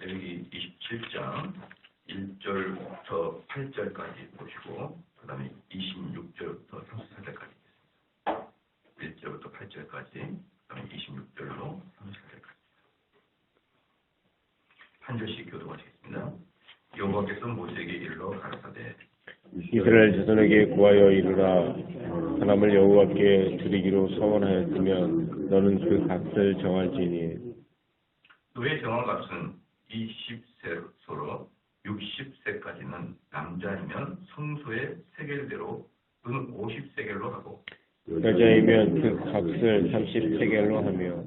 레위기 27장 1절부터 8절까지 보시고 그 다음에 26절부터 34절까지 있습니다. 1절부터 8절까지 그 다음에 26절로 34절까지 한 절씩 교독하시겠습니다. 여호와께서 모세에게 이르러 가라사대 이스라엘 자손에게 구하여 이르라. 사람을 여호와께 드리기로 서원하였으면 너는 그 값을 정할지니 너의 정한 값은 20세로 60세까지는 남자이면 성소의 세겔대로 은 50세겔로 하고 여자이면 그 값을 30세겔로 하며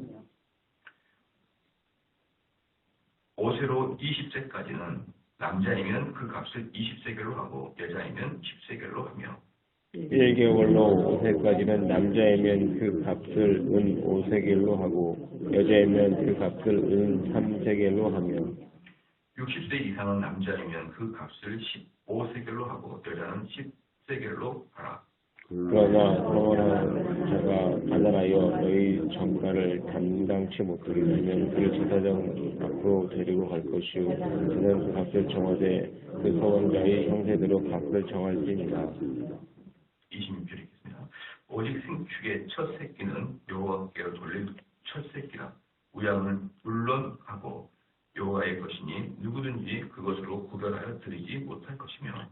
5세로 20세까지는 남자이면 그 값을 20세겔로 하고 여자이면 10세겔로 하며 1개월로 5세까지는 남자이면 그 값을 은 5세겔로 하고 여자이면 그 값을 은 3세겔로 하며 60세 이상은 남자이면 그 값을 15세겔로 하고 여자는 10세겔로 하라. 그러나 서원한 자가 가난하여 너희 정가를 감당치 못하게 되면 그를 제사장 앞으로 데리고 갈 것이요 그는 그 값을 정하되 그 서원자의 형세대로 값을 정할지니라. 26절 읽겠습니다. 오직 생축의 첫 새끼는 여호와께로 돌릴 첫 새끼라. 우양은 물론 하고 여호와의 것이니 누구든지 그것으로 구별하여 드리지 못할 것이며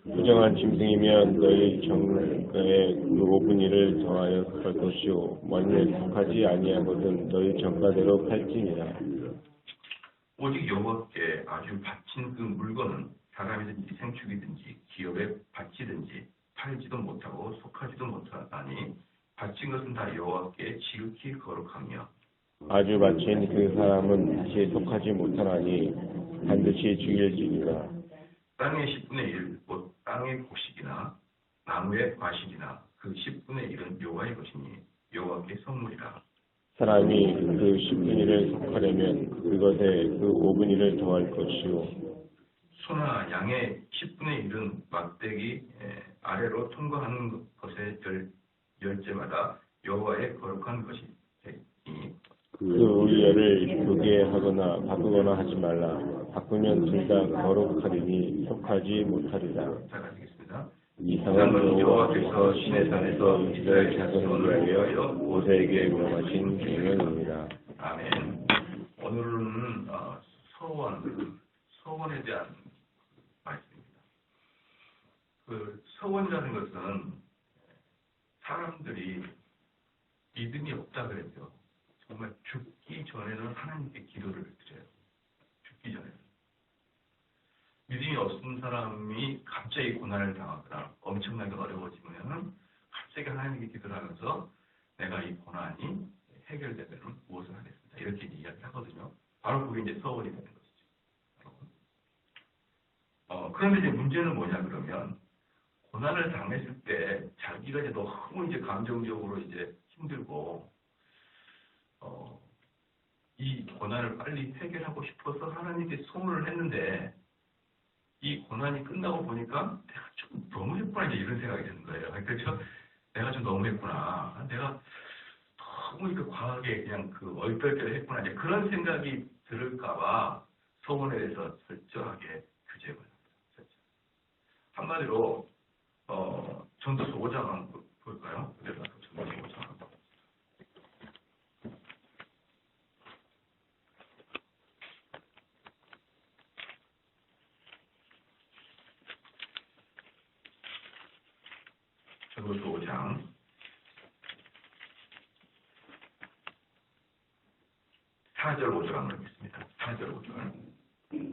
부정한 짐승이면 너희 정가의 그 5분의 1을 정하여 할 것이요 만일 속하지 아니하거든 너희 정가대로 팔지니라. 오직 여호와께 아주 바친 그 물건은 사람이든지 생축이든지 기업에 바치든지 팔지도 못하고 속하지도 못하니 바친 것은 다 여호와께 지극히 거룩하며 아주 바친 그 사람은 다시 속하지 못하나니 반드시 죽일지니라. 땅의 10분의 1, 곧 땅의 곡식이나 나무의 과실이나 그 10분의 1은 여호와의 것이니 여호와께 선물이라. 사람이 그 10분의 1을 속하려면 그것에 그 5분의 1을 더할 것이요 소나 양의 10분의 1은 막대기 아래로 통과하는 것의 열째마다 여호와의 거룩한 것이니 그 의뢰를 교개하거나 바꾸거나 하지 말라. 바꾸면 둘 다 거룩하리니 속하지 못하리라. 잘 가시겠습니다. 이상은 여호와께서 시내 산에서 이스라엘 자손을 위하여 모세에게 명하신 계명입니다. 아멘. 오늘은 서원에 대한 말씀입니다. 그 서원이라는 것은 사람들이 믿음이 없다 그랬죠. 정말 죽기 전에는 하나님께 기도를 드려요. 죽기 전에는. 믿음이 없는 사람이 갑자기 고난을 당하거나 엄청나게 어려워지면 갑자기 하나님께 기도를 하면서 내가 이 고난이 해결되면 무엇을 하겠습니다. 이렇게 이야기하거든요. 바로 그게 이제 서원이 되는 것이죠. 그런데 이제 문제는 뭐냐 그러면 고난을 당했을 때 자기가 이제 너무 이제 감정적으로 이제 힘들고 이 고난을 빨리 해결하고 싶어서 하나님께 소원을 했는데 이 고난이 끝나고 보니까 내가 좀 너무했구나 이제 이런 생각이 드는 거예요. 그렇죠? 내가 좀 너무했구나. 내가 너무 이렇게 과하게 그냥 그 얼떨결에 했구나. 이제 그런 생각이 들을까봐 소원에 대해서 철저하게 규제를 합니다. 한마디로 전도서 5장 한번 볼까요? 그래서 전도서 5장 한번. 전도서 5장 4절 5절 한번 읽겠습니다. 4절 5절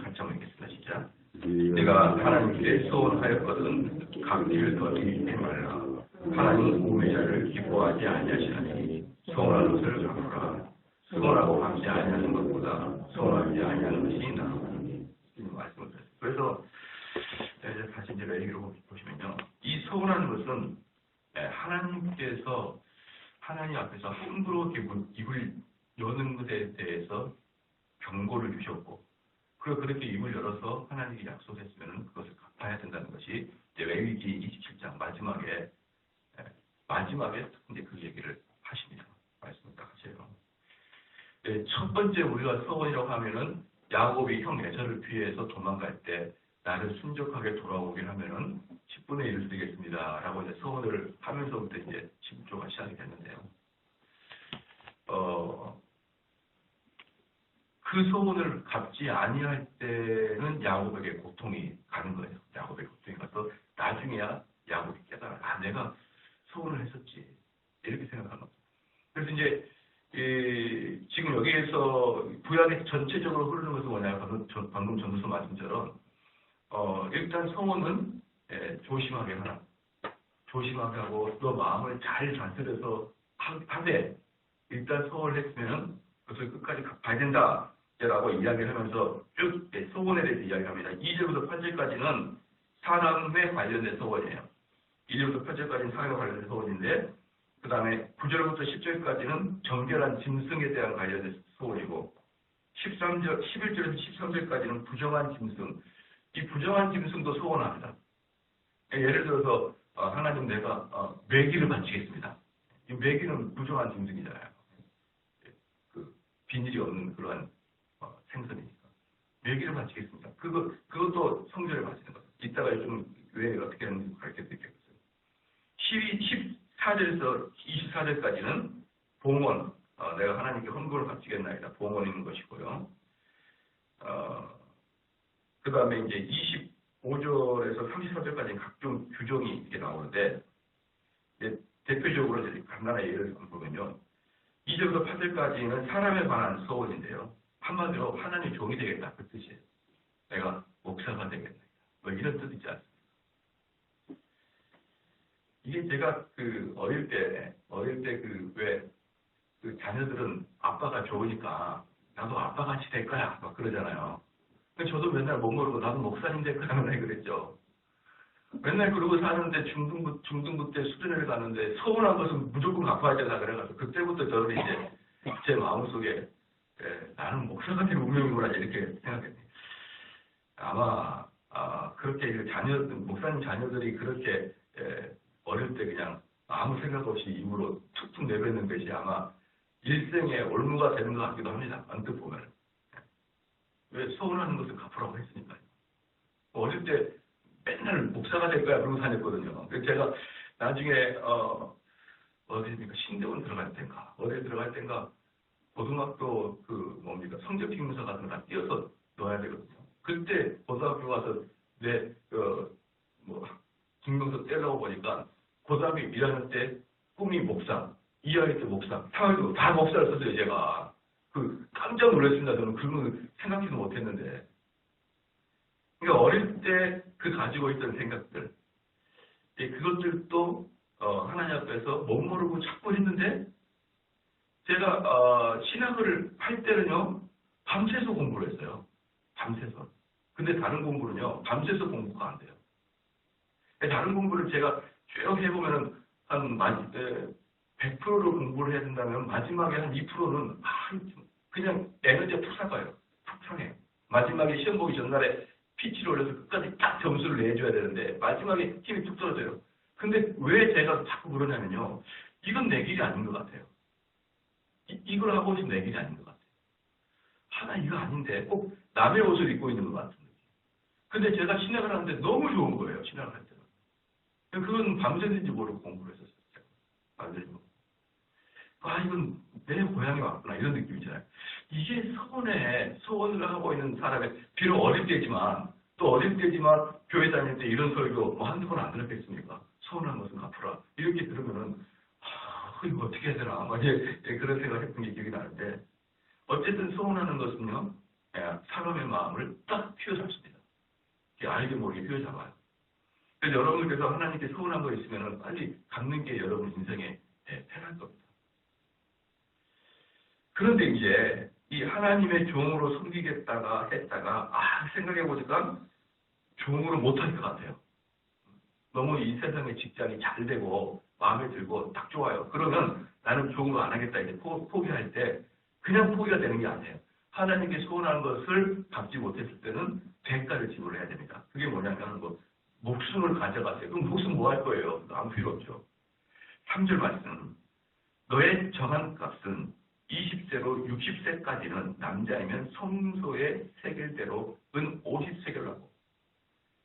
같이 한번 읽겠습니다. 시작. 내가 하나님께 소원하였거든 갚기를 더디 말라. 하나님 우매자를 기뻐하지 아니하시나니 소원하는 것을 갚으라. 소원하고 갚지 아니하는 것보다 소원하지 아니하는 것이 나으니 이런 말씀을 드렸습니다. 그래서 다시 이제 레위기로 보시면요, 이 소원하는 것은 하나님께서 하나님 앞에서 함부로 입을 여는 것에 대해서 경고를 주셨고, 그리고 그렇게 입을 열어서 하나님이 약속했으면 그것을 갚아야 된다는 것이 이제 레위기 27장 마지막에 이제 그 얘기를 하십니다. 말씀을 딱 하세요. 첫 번째 우리가 서원이라고 하면은 야곱이 형 에서를 피해서 도망갈 때 나를 순적하게 돌아오게 하면은 10분의 1을 드리겠습니다. 라고 이제 소원을 하면서부터 이제 집조가 시작이 됐는데요. 그 소원을 갚지 아니할 때는 야곱에게 고통이 가는 거예요. 야곱에게 고통이 가서 나중에야 야곱이 깨달아. 아, 내가 소원을 했었지. 이렇게 생각하는 거죠. 그래서 이제 지금 여기에서 구약의 전체적으로 흐르는 것은 뭐냐면 방금 전도서 말씀처럼 일단 소원은 조심하게 하라. 조심하게 하고 너 마음을 잘 다스려서 하되 일단 소원을 했으면 그것을 끝까지 갚아야 된다. 라고 이야기를 하면서 쭉 소원에 대해서 이야기합니다. 2절부터 8절까지는 사람에 관련된 소원이에요. 2절부터 8절까지는 사람에 관련된 소원인데 그 다음에 9절부터 10절까지는 정결한 짐승에 대한 관련된 소원이고 11절에서 13절까지는 부정한 짐승. 이 부정한 짐승도 소원합니다. 예를 들어서 하나님 내가 매기를 바치겠습니다. 이 매기는 부정한 짐승이잖아요. 그 비닐이 없는 그러한 생선이니까. 매기를 바치겠습니다. 그것도 성전에 바치는 거죠. 이따가 좀 왜 어떻게 하는지 가르쳐 드리겠어요. 14절에서 24절까지는 봉헌, 내가 하나님께 헌금을 바치겠나이다. 봉헌인 것이고요. 그 다음에 이제 25절에서 34절까지 각종 규정이 이렇게 나오는데, 대표적으로 간단한 예를 보면요. 2절부터 8절까지는 사람에 관한 소원인데요. 한마디로 하나님 종이 되겠다. 그 뜻이에요. 내가 목사가 되겠다. 뭐 이런 뜻이지 않습니까? 이게 제가 어릴 때 자녀들은 아빠가 좋으니까 나도 아빠같이 될 거야. 막 그러잖아요. 저도 맨날 못 모르고 나도 목사님 될 거야. 맨날 그랬죠. 맨날 그러고 사는데 중등부 때 수련회를 갔는데 서운한 것은 무조건 갚아야 된다 그래가지고 그때부터 저는 이제 제 마음속에 나는 목사가 될 운명이구나 이렇게 생각했네요. 아마 그렇게 목사님 자녀들이 그렇게 어릴 때 그냥 아무 생각 없이 입으로 툭툭 내뱉는 것이 아마 일생의 올무가 되는 것 같기도 합니다. 언뜻 보면. 왜 서운하는 것을 갚으라고 했으니까요. 어릴 때 맨날 목사가 될 거야 그러고 다녔거든요. 그래서 제가 나중에 어디입니까? 신대원 들어갈 땐가 고등학교 성적評문서 같은 거 다 띄어서 넣어야 되거든요. 그때 고등학교 가서 내 증명서 떼려고 보니까 고등학교 1학년 때 꿈이 목사, 2학년 때 목사, 3학년 다 목사를 썼어요 제가. 깜짝 놀랐습니다. 저는 그런 거 생각지도 못했는데. 그러니까 어릴 때 가지고 있던 생각들, 그것들도 하나님 앞에서 못 모르고 자꾸 했는데 제가 신학을 할 때는요 밤새서 공부를 했어요. 밤새서. 근데 다른 공부는요 밤새서 공부가 안 돼요. 다른 공부를 제가 쭉 해보면은 한 100%를 공부를 해야 된다면 마지막에 한 2%는 그냥 에너지가 푹 살아요. 푹 상해요. 마지막에 시험 보기 전날에 피치를 올려서 끝까지 딱 점수를 내줘야 되는데 마지막에 힘이 뚝 떨어져요. 근데 왜 제가 자꾸 그러냐면요. 이건 내 길이 아닌 것 같아요. 이걸 하고 있으면 내 길이 아닌 것 같아요. 이거 아닌데 꼭 남의 옷을 입고 있는 것 같은 느낌. 근데 제가 신학을 하는데 너무 좋은 거예요. 신학을 할 때는. 그건 밤새는지 모르고 공부를 했었어요. 밤새는 거. 이건 내 고향이 왔구나 이런 느낌이잖아요. 이게 소원을 하고 있는 사람의 비록 어릴 때지만 교회 다닐 때 이런 설교 한두 번 안 들었겠습니까? 소원한 것은 갚으라 이렇게 들으면은 이거 어떻게 해야 되나 그런 생각을 했던 게 기억이 나는데 어쨌든 소원하는 것은요 사람의 마음을 딱 휘어잡습니다. 알게 모르게 휘어잡아요. 그래서 여러분께서 하나님께 소원한 거 있으면은 빨리 갚는 게 여러분 인생에 편할 겁니다. 그런데 이제 이 하나님의 종으로 섬기겠다가 했다가 생각해보니까 종으로 못할 것 같아요. 너무 이 세상의 직장이 잘 되고 마음에 들고 딱 좋아요. 그러면 나는 종으로 안 하겠다 이제 포기할 때 그냥 포기가 되는 게 아니에요. 하나님께 소원하는 것을 갚지 못했을 때는 대가를 지불해야 됩니다. 그게 뭐냐면 목숨을 가져가세요. 그럼 목숨 뭐 할 거예요? 아무 필요 없죠. 3절 말씀. 너의 정한 값은 20세로 60세까지는 남자이면 성소의 세겔대로 은 50세겔을 하고,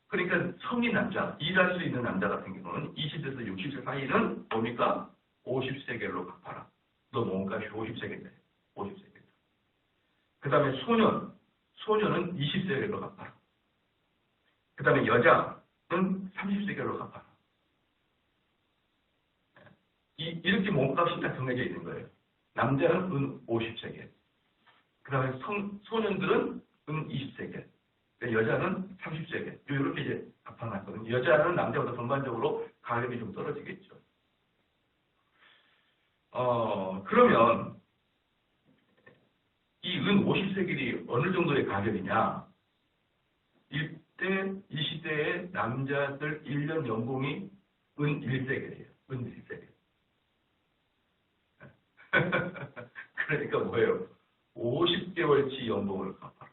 그러니까 성인 남자, 일할 수 있는 남자 같은 경우는 20세에서 60세 사이는 뭡니까? 50세겔로 갚아라. 너 몸값이 50세겔이다. 50세겔. 그 다음에 소년은 20세겔로 갚아라. 그 다음에 여자는 30세겔로 갚아라. 이렇게 몸값이 다 정해져 있는 거예요. 남자는 은 50세겔. 그 다음에 소년들은 은 20세겔. 여자는 30세겔. 이렇게 이제 갚아놨거든요. 여자는 남자보다 전반적으로 가격이 좀 떨어지겠죠. 그러면 이 은 50세겔이 어느 정도의 가격이냐? 이때 이 시대의 남자들 1년 연봉이 은 1세겔이에요. 은 1세겔. 그러니까 뭐예요? 50개월치 연봉을 갚아라.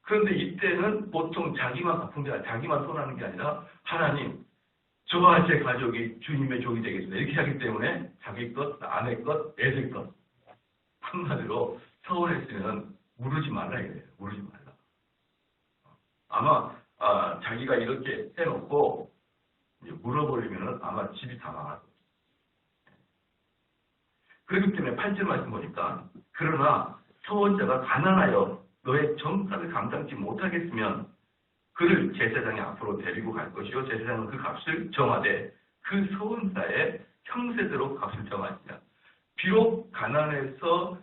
그런데 이때는 보통 자기만 갚은 게 아니라, 자기만 손하는 게 아니라, 하나님, 저와 제 가족이 주님의 종이 되겠습니다. 이렇게 하기 때문에 자기 것, 아내 것, 애들 것. 한마디로 서운했으면 물으지 말라 이래요. 물으지 말라. 아마 자기가 이렇게 해놓고 물어버리면 아마 집이 다 망할 거예요. 그렇기 때문에 8절 말씀 보니까, 그러나 서원자가 가난하여 너의 정가를 감당치 못하겠으면 그를 제사장의 앞으로 데리고 갈 것이요, 제사장은 그 값을 정하되 그 서원자의 형세대로 값을 정하시냐. 비록 가난해서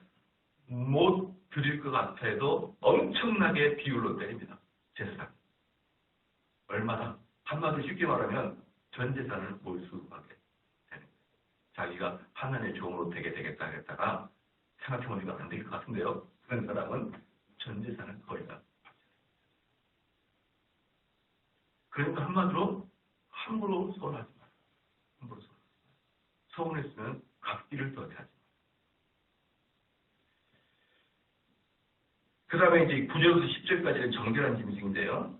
못 드릴 것 같아도 엄청나게 비율로 때립니다. 제사장. 얼마나? 한마디로 쉽게 말하면 전 재산을 몰수하게 되는 거예요. 자기가 하나님의 종으로 되겠다 했다가 생각해보니까 안 될 것 같은데요. 그런 사람은 전 재산을 거의 다 받게 됩니다. 그러니까 한마디로 함부로 서운하지 마라. 함부로 서운하지 마라. 서운했으면 갚기를 더 하지 마라. 그 다음에 이제 9절부터 10절까지는 정결한 짐승인데요.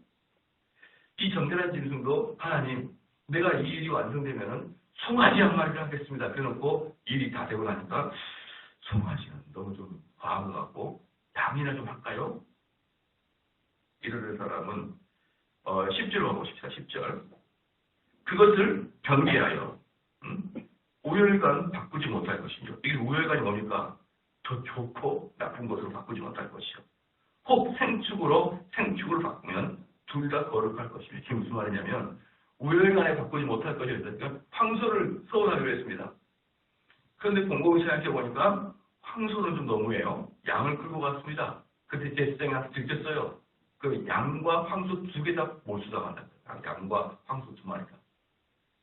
이 정결한 짐승도 하나님, 내가 이 일이 완성되면은 송아지 한 마리를 하겠습니다. 그래놓고 일이 다 되고 나니까 송아지는 너무 좀 과한 것 같고 양이나 좀 할까요? 이러는 사람은 10절로 가보십시다. 10절. 그것을 경계하여 우열간 바꾸지 못할 것이죠. 이게 우열간이 뭡니까? 더 좋고 나쁜 것으로 바꾸지 못할 것이요. 혹 생축을 바꾸면 둘 다 거룩할 것이요. 이게 무슨 말이냐면 우열간에 바꾸지 못할 것이요. 그러니까 황소를 서운하기로 했습니다. 그런데 곰곰이 생각해 보니까 황소는 좀 너무해요. 양을 끌고 갔습니다. 그때 제사장이 와서 들켰어요. 그 양과 황소 두 개 다 몰수당한다. 양과 황소 두 마리가.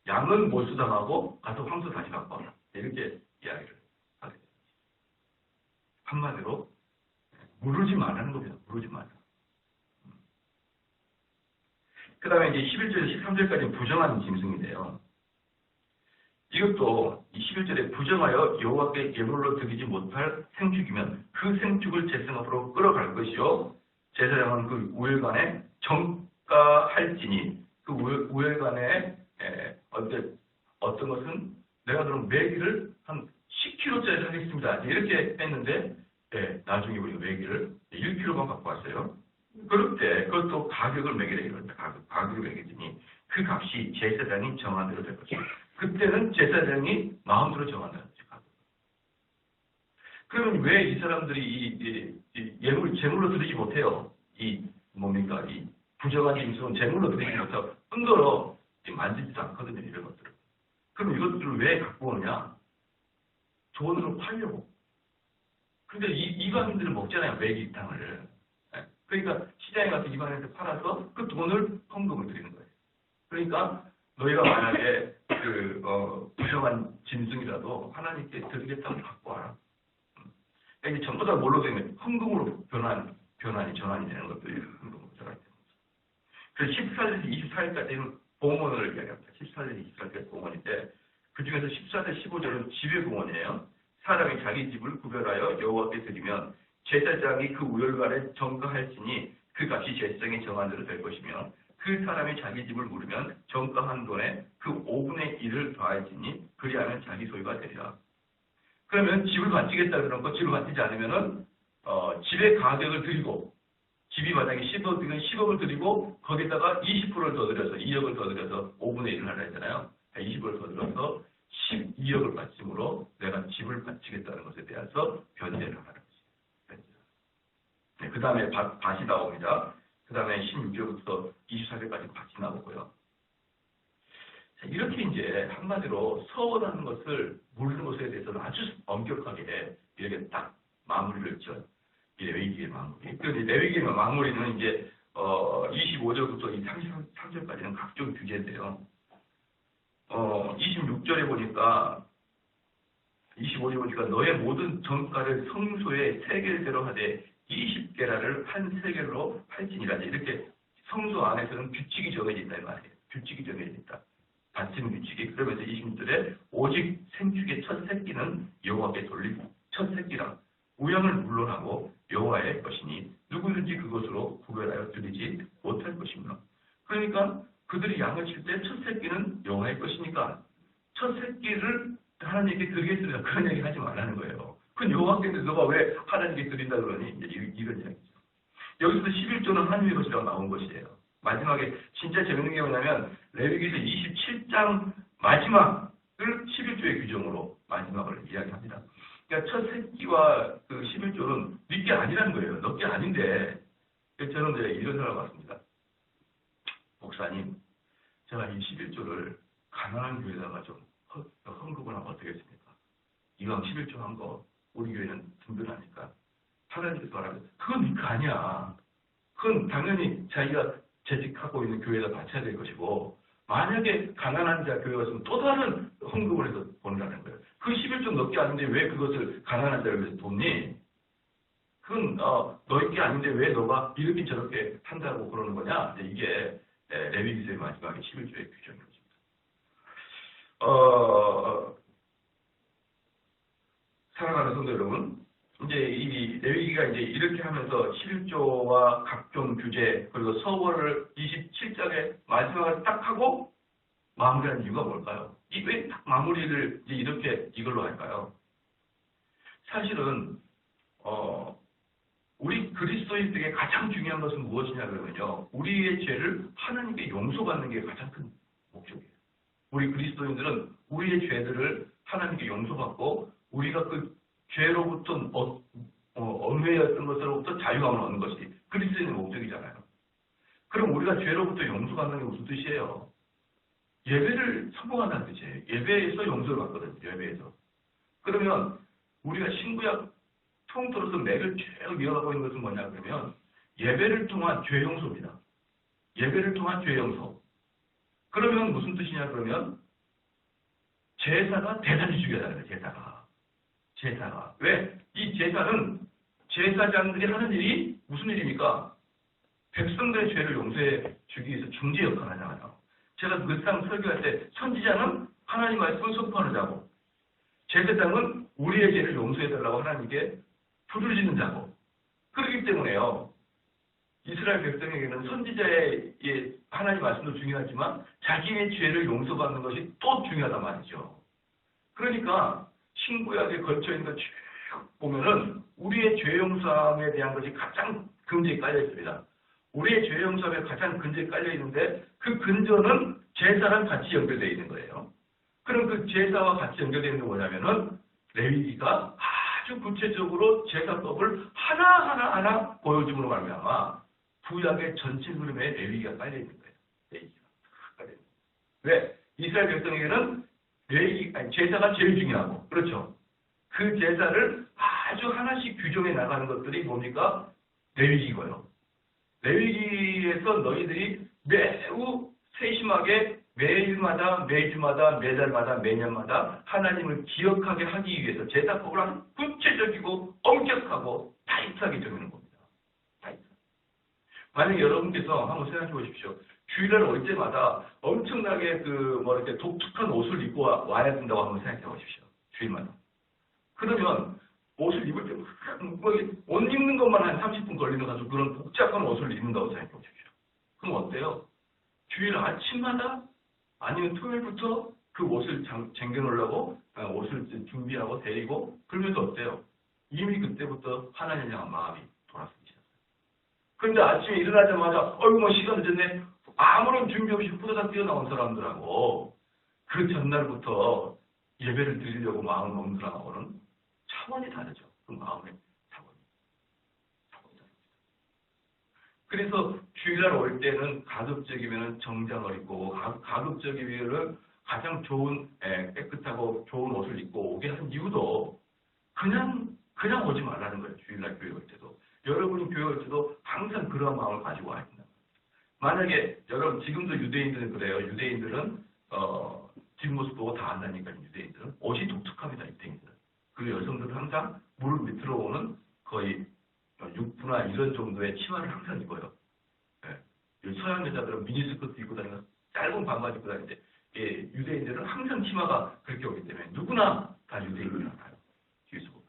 양은 몰수당하고 가서 황소 다시 갖고 와라. 이렇게 이야기를 하게 됩니다. 한마디로 물으지 말라는 겁니다. 물으지 말라. 그 다음에 이제 11절에서 13절까지는 부정한 짐승인데요. 이것도 이 11절에 부정하여 여호와께 예물로 드리지 못할 생축이면 그 생축을 제사장 앞으로 끌어갈 것이요. 제사장은 그 우열간에 정가할지니 그 우열간에 어떤 것은 내가 그럼 매기를 한 10kg짜리 하겠습니다. 이렇게 했는데 나중에 우리가 매기를 1kg만 갖고 왔어요. 그럴 때 그것도 가격을 매기라 이럽니다. 가격을 매기더니 그 값이 제사장이 정한 대로 될 것이다. 그때는 제사장이 마음대로 정한다는 거죠. 그러면 왜 이 사람들이 제물로 드리지 못해요? 이 부정한 짐승은 제물로 드리지 못하고 흔들어 만지지도 않거든요. 이런 것들을. 그럼 이것들을 왜 갖고 오느냐? 돈으로 팔려고. 근데 이방인들은 먹잖아요. 매기탕을. 그러니까 시장에 가서 이방인한테 팔아서 그 돈을 헌금을 드리는 거예요. 그러니까 너희가 만약에 부정한 짐승이라도 하나님께 드리겠다고 갖고 와라. 이게 전부 다 뭘로 되면 헌금으로 전환이 되는 것들이에요. 헌금으로 전환이 되는 거죠. 그래서 14절에서 24일까지는 봉헌을 이야기합니다. 14절에서 24일까지 봉헌인데 그 중에서 14절 15절은 지배 봉헌이에요. 사람이 자기 집을 구별하여 여호와께 드리면 제사장이 그 우열간에 정가할지니 그 값이 제사장이 정한 대로 될 것이며 그 사람이 자기 집을 물으면 정가한 돈에 그 5분의 1을 더할지니 그리하면 자기 소유가 되리라. 그러면 집을 바치겠다 그러고 집을 바치지 않으면은 집의 가격을 드리고 집이 만약에 10억이면 10억을 드리고 거기다가 20%를 더 들여서 2억을 더 들여서 5분의 1을 하라 했잖아요. 20억을 더 들여서 12억을 바침으로 내가 집을 바치겠다는 것에 대해서 변제를 하는 거지. 네, 그 다음에 밭이 나옵니다. 그 다음에 16절부터 24절까지 밭이 나오고요. 자, 이렇게 이제 한마디로 서원하는 것을 모르는 것에 대해서는 아주 엄격하게 이렇게 딱 마무리를 지은 이 레위기의 마무리. 그 레위기의 마무리는 이제 25절부터 이 33절까지는 각종 규제인데요. 26절에 보니까 25절에 보니까 너의 모든 정가를 성소에 세겔대로 하되 20게라를 한 세겔로 할지니라. 이렇게 성소 안에서는 규칙이 정해져 있다 이 말이에요. 규칙이 정해져 있다. 받침 규칙이. 그러면서 26절에 오직 생축의 첫 새끼는 여호와께 돌리고 첫 새끼라 우양을 물론하고 여호와의 것이니 누구든지 그것으로 구별하여 드리지 못할 것이므로. 그러니까 그들이 양을 칠 때 첫 새끼는 여호와의 것이니까 첫 새끼를 하나님께 드리겠습니다. 그런 얘기 하지 말라는 거예요. 그건 여호와께인데 너가 왜 하나님께 드린다 그러니? 이런 이야기죠. 여기서 11조는 하나님의 것이라고 나온 것이에요. 마지막에 진짜 재밌는 게 뭐냐면 레위기서 27장 마지막을 11조의 규정으로 마지막을 이야기합니다. 그러니까 첫 새끼와 그 11조는 네 게 아니라는 거예요. 너 게 아닌데. 저는 이제 이런 생각을 받습니다. 목사님, 제가 이 11조를 가난한 교회에다가 좀 헌금을 하면 어떻겠습니까? 이왕 11조 한 거 우리 교회는 든든하니까 하나님께서 말하면 그건 네 거 아니야. 그건 당연히 자기가 재직하고 있는 교회에다 바쳐야 될 것이고 만약에 가난한 자 교회였으면 또 다른 헌금을 해서 보내라는 거예요. 그 11조 넘게 아닌데 왜 그것을 가난한 자를 위해서 돕니? 그건 너희 게 아닌데 왜 너가 이렇게 저렇게 한다고 그러는 거냐? 이게 레위기서의 마지막에 11조의 규정입니다. 사랑하는 성도 여러분, 이제 이 레위기가 이제 이렇게 하면서 11조와 각종 규제 그리고 서원을 27장에 마지막을 딱 하고 마무리하는 이유가 뭘까요? 이 왜 딱 마무리를 이제 이렇게 이걸로 할까요? 사실은 우리 그리스도인들에게 가장 중요한 것은 무엇이냐 그러면요, 우리의 죄를 하나님께 용서받는 게 가장 큰 목적이에요. 우리 그리스도인들은 우리의 죄들을 하나님께 용서받고 우리가 그 죄로부터 얽매였던 것으로부터 자유함을 얻는 것이 그리스도인의 목적이잖아요. 그럼 우리가 죄로부터 용서받는 게 무슨 뜻이에요? 예배를 성공한다는 뜻이에요. 예배에서 용서를 받거든요. 예배에서. 그러면 우리가 신구약 통틀어서 맥을 쭉 이어가고 있는 것은 뭐냐 그러면 예배를 통한 죄 용서입니다. 예배를 통한 죄 용서. 그러면 무슨 뜻이냐 그러면 제사가 대단히 중요하다는 거예요. 제사가. 왜? 이 제사는 제사장들이 하는 일이 무슨 일입니까? 백성들의 죄를 용서해 주기 위해서 중재 역할을 하잖아요. 제가 늘상 설교할 때 선지자는 하나님 말씀을 선포하는 자고 제사장은 우리의 죄를 용서해달라고 하나님께 부르짖는 자고. 그렇기 때문에요. 이스라엘 백성에게는 선지자의 하나님 말씀도 중요하지만 자기의 죄를 용서받는 것이 또 중요하단 말이죠. 그러니까 신구약에 걸쳐있는 것 쭉 보면은 우리의 죄 용서함에 대한 것이 가장 근저에 깔려 있습니다. 우리의 죄 용서함에 가장 근저에 깔려 있는데 그 근저는 제사랑 같이 연결되어 있는 거예요. 그럼 그 제사와 같이 연결되어 있는 게 뭐냐면은 레위기가 아주 구체적으로 제사법을 하나하나 보여줌으로 말미암아 구약의 전체 흐름에 레위기가 깔려 있는 거예요. 레위기가 깔려 있는 거예요. 왜? 이스라엘 백성에게는 제사가 제일 중요하고, 그렇죠? 그 제사를 아주 하나씩 규정해 나가는 것들이 뭡니까? 레위기고요. 레위기에서 너희들이 매우 세심하게 매일마다, 매주마다, 매달마다, 매년마다 하나님을 기억하게 하기 위해서 제사법을 아주 구체적이고 엄격하고 타이트하게 정하는 겁니다. 타이트. 만약에 여러분께서 한번 생각해 보십시오. 주일날 올 때마다 엄청나게 이렇게 독특한 옷을 입고 와야 된다고 한번 생각해 보십시오. 주일마다. 그러면 옷을 입을 때 옷 입는 것만 한 30분 걸리는 가지고 그런 복잡한 옷을 입는다고 생각해 보십시오. 그럼 어때요? 주일 아침마다 아니면 토요일부터 그 옷을 쟁겨놓으려고 옷을 준비하고 데리고 그러면서 어때요? 이미 그때부터 하나님 향한 마음이 돌아서기 시작해요. 그런데 아침에 일어나자마자 어이구 뭐 시간 늦었네. 아무런 준비 없이 후다닥 뛰어나온 사람들하고 그 전날부터 예배를 드리려고 마음을 먹는 사람하고는 차원이 다르죠. 그 마음의 차원이 다릅니다. 그래서 주일날 올 때는 가급적이면 정장을 입고 가급적이면 가장 좋은 깨끗하고 좋은 옷을 입고 오게 한 이유도 그냥 오지 말라는 거예요. 주일날 교회 올 때도. 여러분이 교회 올 때도 항상 그런 마음을 가지고 와야 된다. 만약에 여러분 지금도 유대인들은 그래요. 유대인들은 뒷모습 보고 다 안다니까 유대인들은 옷이 독특합니다. 유대인들은. 그리고 여성들은 항상 무릎 밑으로 오는 거의 6분화 이런 정도의 치마를 항상 입어요. 예. 서양 여자들은 미니스커트 입고 다니면서 짧은 반바지 입고 다니는데 유대인들은 항상 치마가 그렇게 오기 때문에 누구나 다 유대인을 알아요. 뒤에서 보면.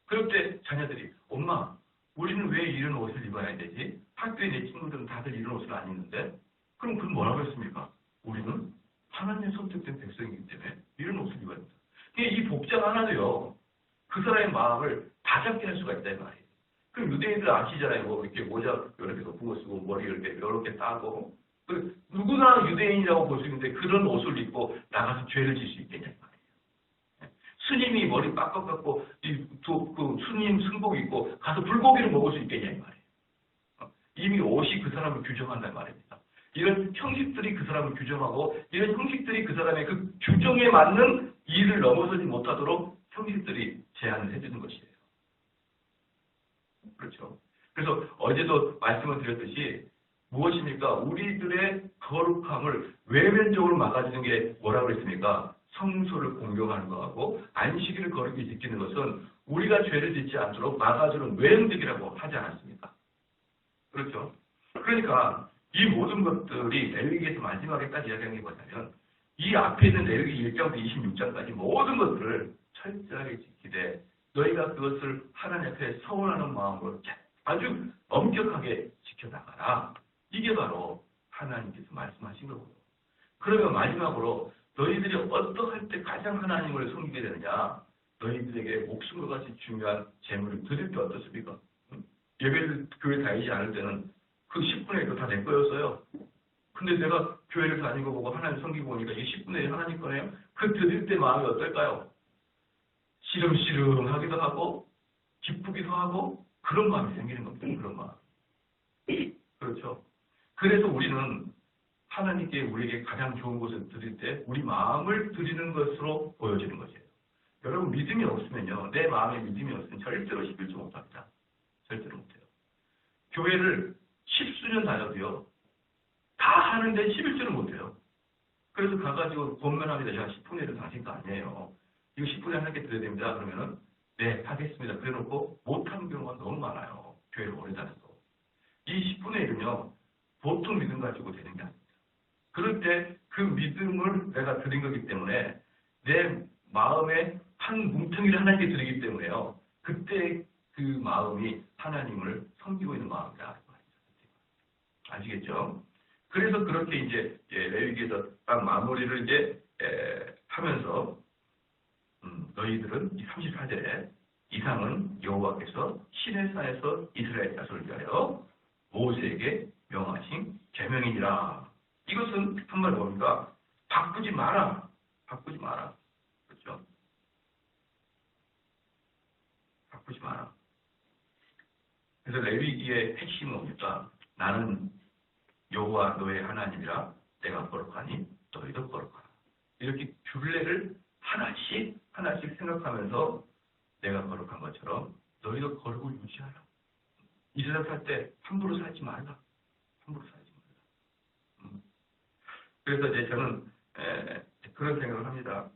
그럴 때 자녀들이 엄마 우리는 왜 이런 옷을 입어야 되지? 학교에 내 친구들은 다들 이런 옷을 안 입는데 그럼 그건 뭐라고 했습니까? 우리는 하나님의 선택된 백성이기 때문에 이런 옷을 입어야 된다. 이 복장 하나도요. 그 사람의 마음을 다 잡게 할 수가 있다 이 말이에요. 그럼 유대인들 아시잖아요. 뭐 이렇게 모자 이렇게 높은 거 쓰고 머리 이렇게 따고 누구나 유대인이라고 볼 수 있는데 그런 옷을 입고 나가서 죄를 질 수 있겠냐 이 말이에요. 스님이 머리 빡빡 깎고 그 스님 승복 입고 가서 불고기를 먹을 수 있겠냐 이 말이에요. 이미 옷이 그 사람을 규정한단 말입니다. 이런 형식들이 그 사람을 규정하고 이런 형식들이 그 사람의 그 규정에 맞는 일을 넘어서지 못하도록 형식들이 제한을 해주는 것이에요. 그렇죠. 그래서 어제도 말씀을 드렸듯이 무엇입니까? 우리들의 거룩함을 외면적으로 막아주는 게 뭐라고 그랬습니까? 성소를 공경하는 것하고 안식일을 거룩히 지키는 것은 우리가 죄를 짓지 않도록 막아주는 외형적이라고 하지 않았습니까? 그렇죠. 그러니까 이 모든 것들이 레위기에서 마지막에까지 이야기한 게 뭐냐면 이 앞에 있는 레위기 1장부터 26장까지 모든 것들을 철저하게 지키되 너희가 그것을 하나님 앞에 서원하는 마음으로 아주 엄격하게 지켜나가라. 이게 바로 하나님께서 말씀하신 거고요. 그러면 마지막으로 너희들이 어떠할 때 가장 하나님을 섬기게 되느냐? 너희들에게 목숨과 같이 중요한 재물을 드릴 때 어떻습니까? 예배를 교회 다니지 않을 때는 그 10분의 1도 다 내 거였어요. 근데 내가 교회를 다니고 보고 하나님 섬기고 보니까 이 10분의 1 하나님 거네요. 그 드릴 때 마음이 어떨까요? 시름시름하기도 하고 기쁘기도 하고 그런 마음이 생기는 겁니다. 그런 마음. 그렇죠. 그래서 우리는 하나님께 우리에게 가장 좋은 것을 드릴 때 우리 마음을 드리는 것으로 보여지는 것이에요. 여러분 믿음이 없으면요. 내 마음에 믿음이 없으면 절대로 11조 못합니다. 절대로 못해요. 교회를 10수년 다녀도요. 다 하는데 11조는 못해요. 그래서 가가지고 권면합니다. 야 10분의 1은 당신 거 아니에요. 이거 10분의 1 하게 드려야 됩니다. 그러면은 네 하겠습니다. 그래놓고 못하는 경우가 너무 많아요. 교회를 오래 다녀서. 이 10분의 1은요. 보통 믿음 가지고 되는 게 아닙니다. 그럴 때 그 믿음을 내가 드린 거기 때문에 내 마음에 한 뭉텅이를 하나님께 드리기 때문에요. 그때 그 마음이 하나님을 섬기고 있는 마음이다. 아시겠죠? 그래서 그렇게 이제 레위기에서 딱 마무리를 이제 하면서 너희들은 이 34절에 이상은 여호와께서 시내산에서 이스라엘 자손을 위하여 모세에게 명하신 계명이니라. 이것은 한말 뭡니까? 바꾸지 마라. 바꾸지 마라. 그렇죠? 바꾸지 마라. 그래서 레위기의 핵심은 뭡니까? 나는 여호와 너의 하나님이라 내가 거룩하니 너희도 거룩하라. 이렇게 균례를 하나씩 생각하면서 내가 거룩한 것처럼 너희도 거룩을 유지하라. 이 세상 살 때 함부로 살지 말라. 함부로 살지 말라. 그래서 이제 저는 그런 생각을 합니다.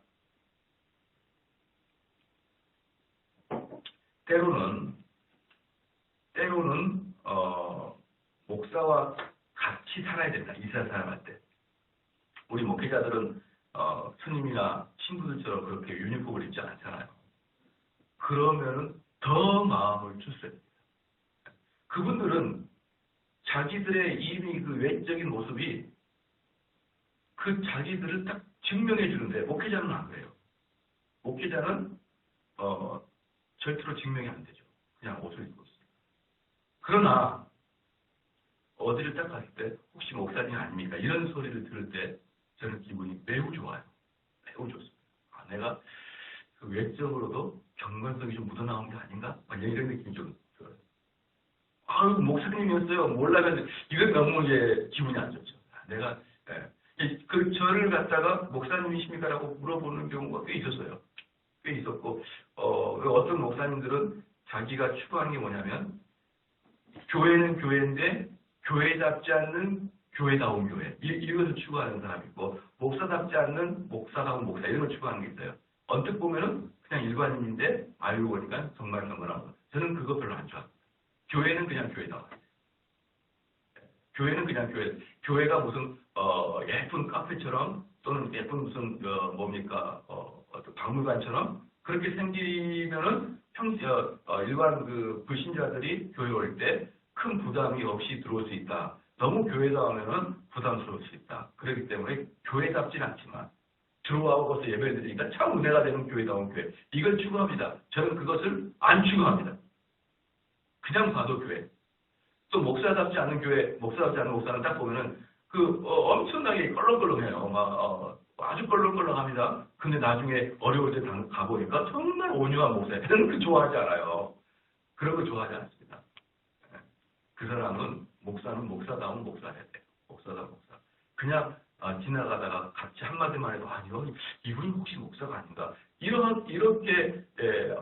때로는 목사와 같이 살아야 된다. 이스라엘 사람한테. 우리 목회자들은 스님이나 신부들처럼 그렇게 유니폼을 입지 않잖아요. 그러면은 더 마음을 줬어야 됩니다. 그분들은 자기들의 이미 그 외적인 모습이 그 자기들을 딱 증명해 주는데 목회자는 안 그래요. 목회자는 절대로 증명이 안 되죠. 그냥 옷을 입고 있어요. 그러나 어디를 딱 갔을 때 혹시 목사님 아닙니까? 이런 소리를 들을 때 저는 기분이 매우 좋아요. 매우 좋습니다. 아, 내가 그 외적으로도 경건성이 좀 묻어나온 게 아닌가? 막 이런 느낌이 좀 들어요. 아유, 목사님이었어요. 몰라가지고 이건 너무 이제 기분이 안 좋죠. 내가 그 저를 갖다가 목사님이십니까라고 물어보는 경우가 꽤 있었어요. 꽤 있었고 어떤 목사님들은 자기가 추구하는 게 뭐냐면 교회는 교회인데 교회답지 않는 교회다운 교회 이것을 추구하는 사람이 있고 목사답지 않는 목사다운 목사 이런 걸 추구하는 게 있어요. 언뜻 보면은 그냥 일반인인데 알고 보니까 정말 경건하고 저는 그거 별로 안 좋아합니다. 교회는 그냥 교회다. 교회는 그냥 교회가 무슨 예쁜 카페처럼 또는 예쁜 무슨 어떤 박물관처럼 그렇게 생기면은 일반 그 불신자들이 교회 올 때 큰 부담이 없이 들어올 수 있다. 너무 교회다우면은 부담스러울 수 있다. 그렇기 때문에 교회답진 않지만 들어와고 벌써 예배를 드리니까 참 은혜가 되는 교회다운 교회. 이걸 추구합니다. 저는 그것을 안 추구합니다. 그냥 봐도 교회. 또 목사답지 않은 교회, 목사답지 않은 목사는 딱 보면은 엄청나게 껄렁껄렁해요. 아주 껄렁껄렁합니다. 근데 나중에 어려울 때 가보니까 정말 온유한 목사예요. 저는 그 좋아하지 않아요. 그런 거 좋아하지 않습니다. 그 사람은 목사는 목사다운 목사해야 돼요. 목사다운 목사. 그냥 지나가다가 같이 한마디만 해도 이분이 혹시 목사가 아닌가. 이렇게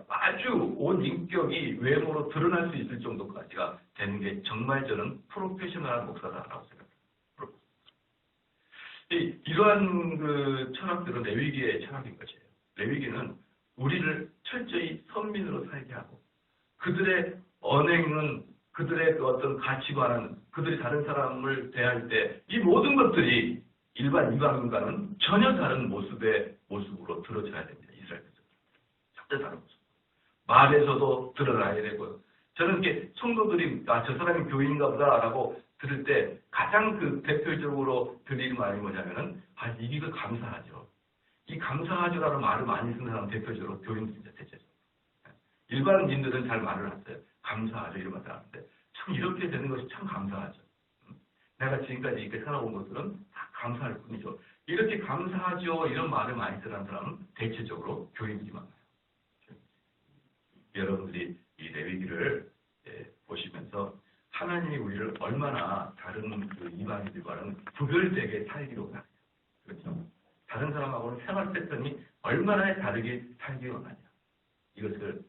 아주 온 인격이 외모로 드러날 수 있을 정도까지가 되는 게 정말 저는 프로페셔널한 목사다라고 생각합니다. 이러한 그 철학들은 레위기의 철학인 것이에요. 레위기는 우리를 철저히 선민으로 살게 하고 그들의 언행은 그들의 그 어떤 가치관은 그들이 다른 사람을 대할 때 이 모든 것들이 일반 이방인과는 전혀 다른 모습으로 드러져야 됩니다. 이스라엘 백성들. 절대 다른 모습. 말에서도 드러나야 되고요. 저는 이렇게 성도들이 저 사람이 교인인가 보다라고 들을 때 가장 그 대표적으로 드리는 말이 뭐냐면은 이거 감사하죠. 이 감사하죠라는 말을 많이 쓰는 사람은 대표적으로 교인들입니다. 대체적으로. 일반인들은 잘 말을 안 써요. 감사하죠 이런 말을 하는데 참 이렇게 되는 것이 참 감사하죠. 내가 지금까지 이렇게 살아온 것들은 다 감사할 뿐이죠. 이렇게 감사하죠 이런 말을 많이 쓰는 사람은 대체적으로 교인들이 많아요. 여러분들이 이 레위기를 보시면서 하나님이 우리를 얼마나 다른 그 이방인들과는 구별되게 살기로 원하냐. 그렇죠? 다른 사람하고는 생활 패턴이 얼마나 다르게 살기 원하냐. 이것을